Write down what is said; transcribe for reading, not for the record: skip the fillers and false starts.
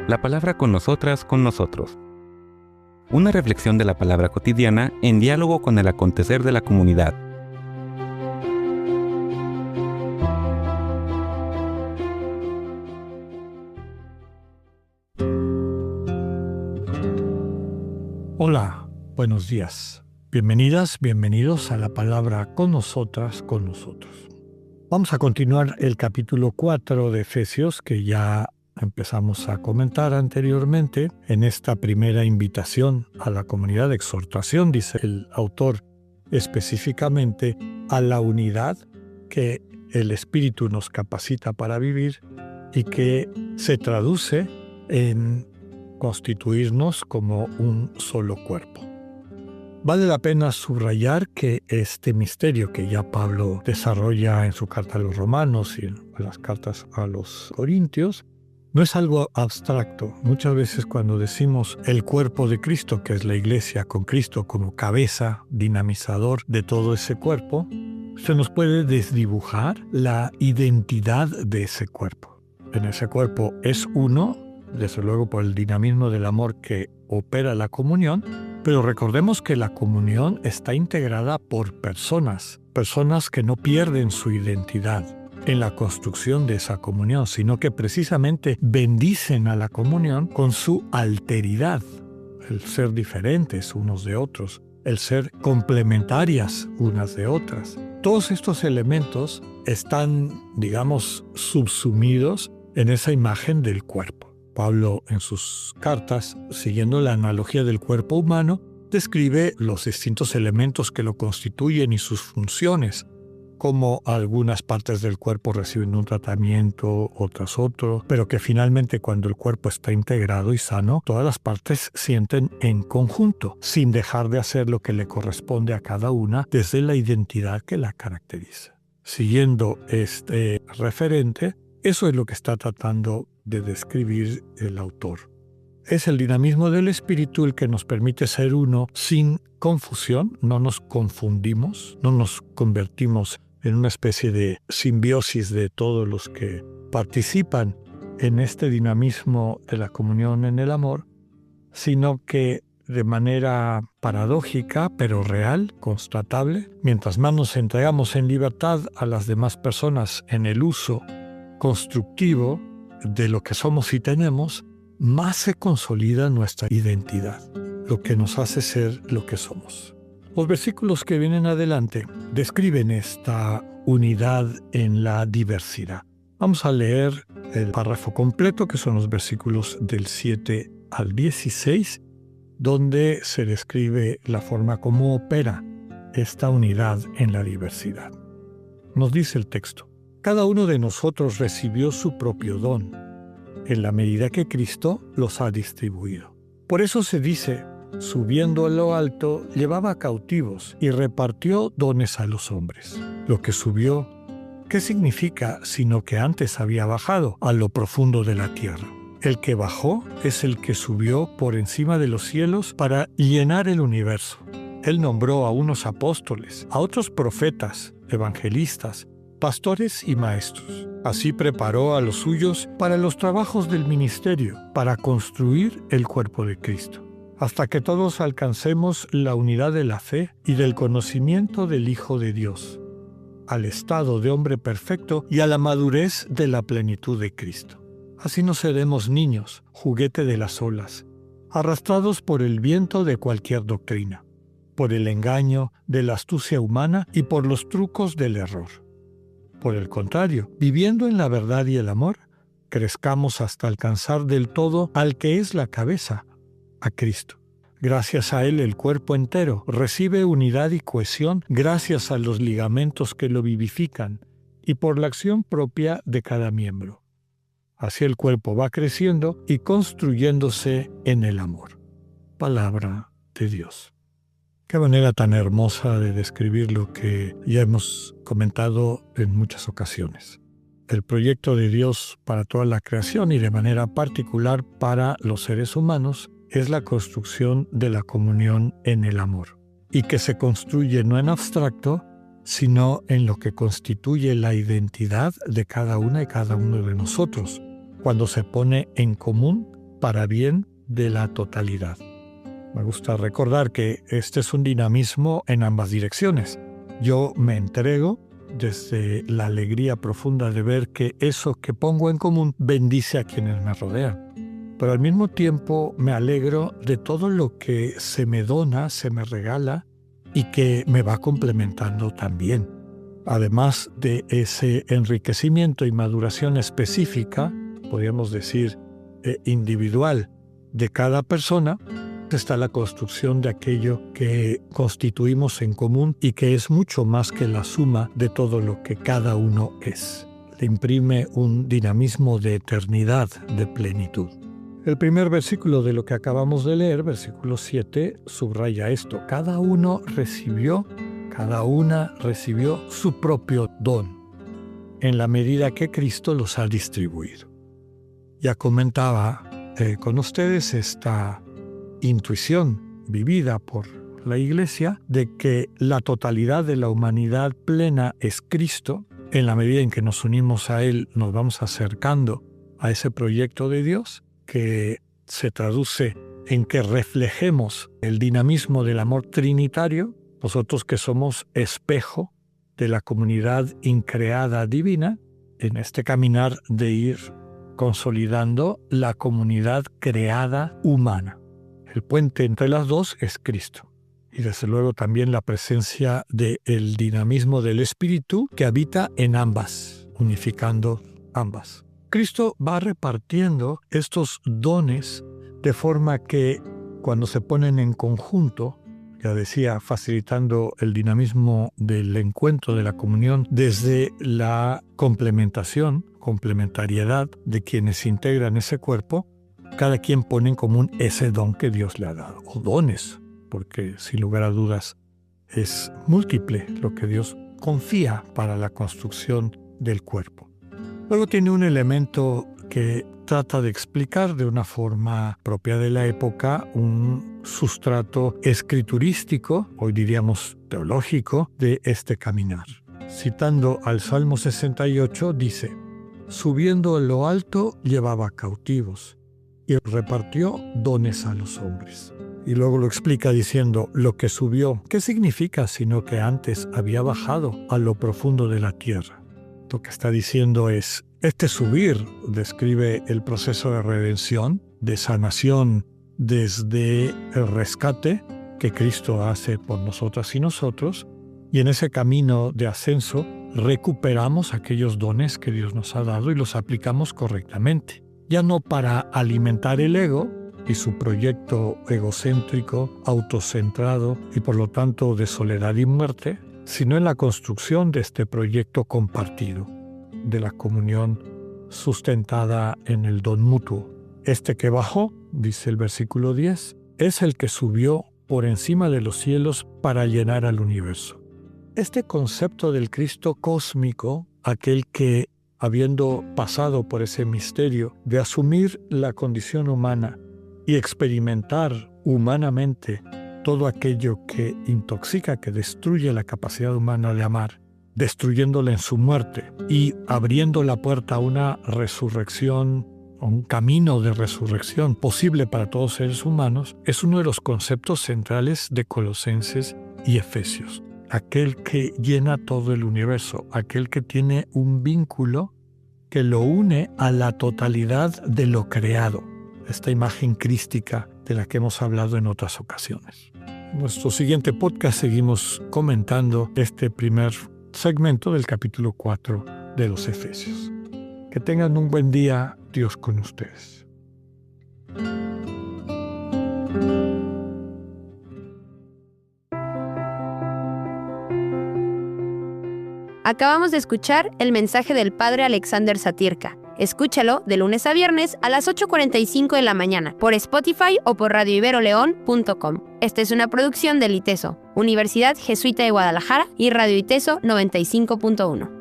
La palabra con nosotras, con nosotros. Una reflexión de la palabra cotidiana en diálogo con el acontecer de la comunidad. Hola, buenos días. Bienvenidas, bienvenidos a la palabra con nosotras, con nosotros. Vamos a continuar el capítulo 4 de Efesios, que ya empezamos a comentar anteriormente. En esta primera invitación a la comunidad de exhortación, dice el autor específicamente, a la unidad que el Espíritu nos capacita para vivir y que se traduce en constituirnos como un solo cuerpo. Vale la pena subrayar que este misterio que ya Pablo desarrolla en su carta a los Romanos y en las cartas a los Corintios no es algo abstracto. Muchas veces cuando decimos el cuerpo de Cristo, que es la iglesia con Cristo como cabeza, dinamizador de todo ese cuerpo, se nos puede desdibujar la identidad de ese cuerpo. En ese cuerpo es uno, desde luego por el dinamismo del amor que opera la comunión, pero recordemos que la comunión está integrada por personas que no pierden su identidad en la construcción de esa comunión, sino que precisamente bendicen a la comunión con su alteridad, el ser diferentes unos de otros, el ser complementarias unas de otras. Todos estos elementos están, digamos, subsumidos en esa imagen del cuerpo. Pablo, en sus cartas, siguiendo la analogía del cuerpo humano, describe los distintos elementos que lo constituyen y sus funciones, como algunas partes del cuerpo reciben un tratamiento, otras otro, pero que finalmente cuando el cuerpo está integrado y sano, todas las partes sienten en conjunto, sin dejar de hacer lo que le corresponde a cada una desde la identidad que la caracteriza. Siguiendo este referente, eso es lo que está tratando de describir el autor. Es el dinamismo del espíritu el que nos permite ser uno sin confusión, no nos confundimos, no nos convertimos en una especie de simbiosis de todos los que participan en este dinamismo de la comunión en el amor, sino que de manera paradójica, pero real, constatable, mientras más nos entregamos en libertad a las demás personas en el uso constructivo de lo que somos y tenemos, más se consolida nuestra identidad, lo que nos hace ser lo que somos. Los versículos que vienen adelante describen esta unidad en la diversidad. Vamos a leer el párrafo completo, que son los versículos del 7 al 16, donde se describe la forma como opera esta unidad en la diversidad. Nos dice el texto: cada uno de nosotros recibió su propio don, en la medida que Cristo los ha distribuido. Por eso se dice: subiendo a lo alto, llevaba cautivos y repartió dones a los hombres. Lo que subió, ¿qué significa sino que antes había bajado a lo profundo de la tierra? El que bajó es el que subió por encima de los cielos para llenar el universo. Él nombró a unos apóstoles, a otros profetas, evangelistas, pastores y maestros. Así preparó a los suyos para los trabajos del ministerio, para construir el cuerpo de Cristo, hasta que todos alcancemos la unidad de la fe y del conocimiento del Hijo de Dios, al estado de hombre perfecto y a la madurez de la plenitud de Cristo. Así no seremos niños, juguete de las olas, arrastrados por el viento de cualquier doctrina, por el engaño de la astucia humana y por los trucos del error. Por el contrario, viviendo en la verdad y el amor, crezcamos hasta alcanzar del todo al que es la cabeza, a Cristo. Gracias a Él el cuerpo entero recibe unidad y cohesión gracias a los ligamentos que lo vivifican y por la acción propia de cada miembro. Así el cuerpo va creciendo y construyéndose en el amor. Palabra de Dios. Qué manera tan hermosa de describir lo que ya hemos comentado en muchas ocasiones. El proyecto de Dios para toda la creación y de manera particular para los seres humanos es la construcción de la comunión en el amor, y que se construye no en abstracto, sino en lo que constituye la identidad de cada una y cada uno de nosotros, cuando se pone en común para bien de la totalidad. Me gusta recordar que este es un dinamismo en ambas direcciones. Yo me entrego desde la alegría profunda de ver que eso que pongo en común bendice a quienes me rodean. Pero al mismo tiempo me alegro de todo lo que se me dona, se me regala y que me va complementando también. Además de ese enriquecimiento y maduración específica, podríamos decir individual, de cada persona, está la construcción de aquello que constituimos en común y que es mucho más que la suma de todo lo que cada uno es. Le imprime un dinamismo de eternidad, de plenitud. El primer versículo de lo que acabamos de leer, versículo 7, subraya esto. Cada una recibió su propio don, en la medida que Cristo los ha distribuido. Ya comentaba con ustedes esta intuición vivida por la Iglesia de que la totalidad de la humanidad plena es Cristo. En la medida en que nos unimos a Él, nos vamos acercando a ese proyecto de Dios que se traduce en que reflejemos el dinamismo del amor trinitario, nosotros que somos espejo de la comunidad increada divina, en este caminar de ir consolidando la comunidad creada humana. El puente entre las dos es Cristo. Y desde luego también la presencia del dinamismo del Espíritu que habita en ambas, unificando ambas. Cristo va repartiendo estos dones de forma que cuando se ponen en conjunto, ya decía, facilitando el dinamismo del encuentro, de la comunión, desde la complementariedad de quienes integran ese cuerpo, cada quien pone en común ese don que Dios le ha dado, o dones, porque sin lugar a dudas es múltiple lo que Dios confía para la construcción del cuerpo. Luego tiene un elemento que trata de explicar de una forma propia de la época un sustrato escriturístico, hoy diríamos teológico, de este caminar. Citando al Salmo 68, dice: «Subiendo en lo alto llevaba cautivos y repartió dones a los hombres». Y luego lo explica diciendo: «Lo que subió, ¿qué significa sino que antes había bajado a lo profundo de la tierra?». Lo que está diciendo es, este subir describe el proceso de redención, de sanación desde el rescate que Cristo hace por nosotras y nosotros, y en ese camino de ascenso recuperamos aquellos dones que Dios nos ha dado y los aplicamos correctamente, ya no para alimentar el ego y su proyecto egocéntrico, autocentrado y por lo tanto de soledad y muerte, sino en la construcción de este proyecto compartido, de la comunión sustentada en el don mutuo. Este que bajó, dice el versículo 10, es el que subió por encima de los cielos para llenar al universo. Este concepto del Cristo cósmico, aquel que, habiendo pasado por ese misterio de asumir la condición humana y experimentar humanamente todo aquello que intoxica, que destruye la capacidad humana de amar, destruyéndola en su muerte y abriendo la puerta a una resurrección, a un camino de resurrección posible para todos los seres humanos, es uno de los conceptos centrales de Colosenses y Efesios. Aquel que llena todo el universo, aquel que tiene un vínculo que lo une a la totalidad de lo creado. Esta imagen crística de la que hemos hablado en otras ocasiones. En nuestro siguiente podcast seguimos comentando este primer segmento del capítulo 4 de los Efesios. Que tengan un buen día, Dios con ustedes. Acabamos de escuchar el mensaje del Padre Alexander Satirka. Escúchalo de lunes a viernes a las 8:45 de la mañana por Spotify o por radioiberoleón.com. Esta es una producción del ITESO, Universidad Jesuita de Guadalajara y Radio ITESO 95.1.